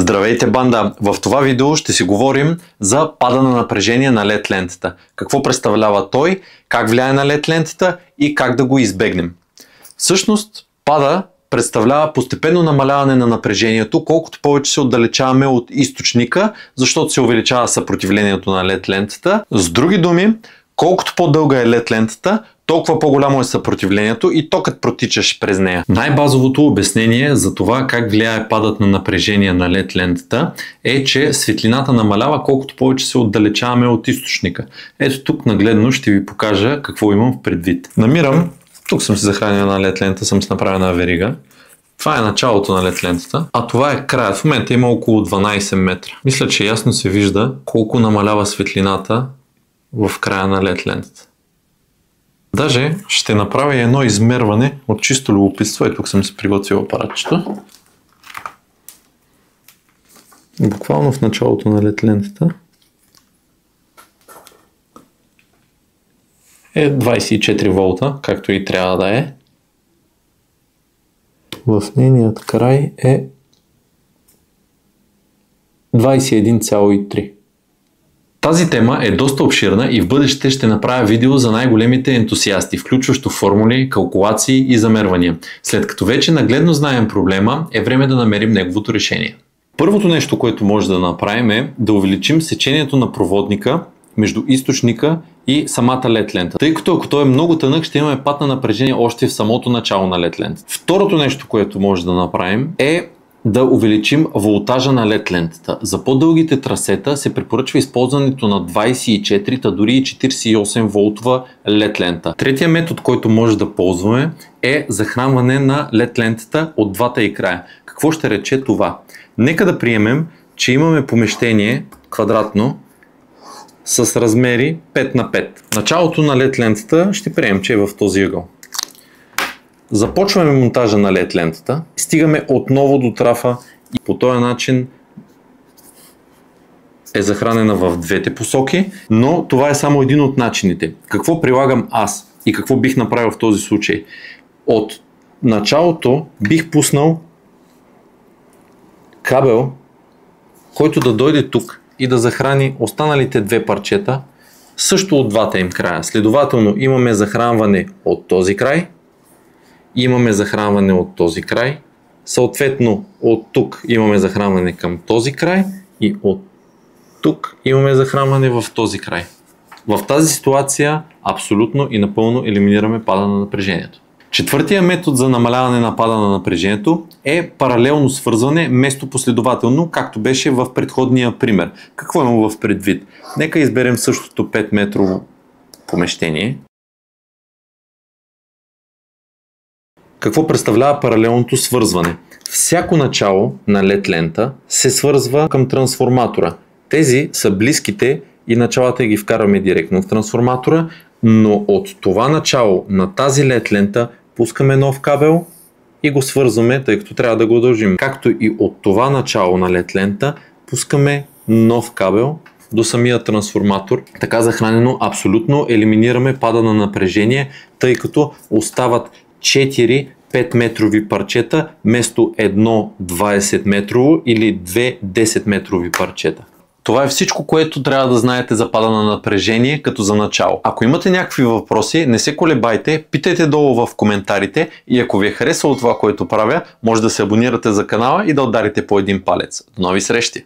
Здравейте, банда! В това видео ще си говорим за пада на напрежение на LED лентата. Какво представлява той, как влияе на LED лентата и как да го избегнем. Всъщност, пада представлява постепенно намаляване на напрежението, колкото повече се отдалечаваме от източника, защото се увеличава съпротивлението на LED лентата. С други думи, колкото по-дълга е LED лентата, толкова по-голямо е съпротивлението и токът протичаш през нея. Най-базовото обяснение за това как влияе падът на напрежение на LED лентата е, че светлината намалява колкото повече се отдалечаваме от източника. Ето тук нагледно ще ви покажа какво имам в предвид. Тук съм си захранил на LED лента, съм си направил една верига. Това е началото на LED лентата, а това е краят. В момента има около 12 метра. Мисля, че ясно се вижда колко намалява светлината в края на LED лентата. Даже ще направя едно измерване от чисто любопитство. Ето тук съм си приготвил апаратчето. Буквално в началото на LED лентата е 24 волта, както и трябва да е. В нейният край е 21,3. Тази тема е доста обширна и в бъдеще ще направя видео за най-големите ентусиасти, включващо формули, калкулации и замервания. След като вече нагледно знаем проблема, е време да намерим неговото решение. Първото нещо, което може да направим е да увеличим сечението на проводника между източника и самата LED лента. Тъй като ако той е много тънък, ще имаме пад на напрежение още в самото начало на LED лента. Второто нещо, което може да направим е да увеличим волтажа на LED лентата. За по-дългите трасета се препоръчва използването на 24, дори и 48 волтова LED лента. Третия метод, който може да ползваме, е захранване на LED лентата от двата й края. Какво ще рече това? Нека да приемем, че имаме помещение квадратно с размери 5 на 5. Началото на LED лентата ще приемем, че е в този ъгъл. Започваме монтажа на LED лентата, стигаме отново до трафа и по този начин е захранена в двете посоки, но това е само един от начините. Какво прилагам аз и какво бих направил в този случай? От началото бих пуснал кабел, който да дойде тук и да захрани останалите две парчета, също от двата им края. Следователно имаме захранване от този край, имаме захранване от този край, съответно от тук имаме захранване към този край и от тук имаме захранване в този край. В тази ситуация абсолютно и напълно елиминираме пада на напрежението. Четвъртия метод за намаляване на пада на напрежението е паралелно свързване, вместо последователно, както беше в предходния пример. Какво имам в предвид? Нека изберем същото 5 метрово помещение. Какво представлява паралелното свързване? Всяко начало на LED лента се свързва към трансформатора. Тези са близките и началата ги вкарваме директно в трансформатора, но от това начало на тази LED лента пускаме нов кабел и го свързваме, тъй като трябва да го удължим. Както и от това начало на LED лента пускаме нов кабел до самия трансформатор. Така захранено абсолютно елиминираме пада на напрежение, тъй като остават 4 5 метрови парчета вместо едно 20 метрово или 2 10 метрови парчета. Това е всичко, което трябва да знаете за пада на напрежение като за начало. Ако имате някакви въпроси, не се колебайте, питайте долу в коментарите и ако ви е харесало това, което правя, може да се абонирате за канала и да ударите по един палец. До нови срещи!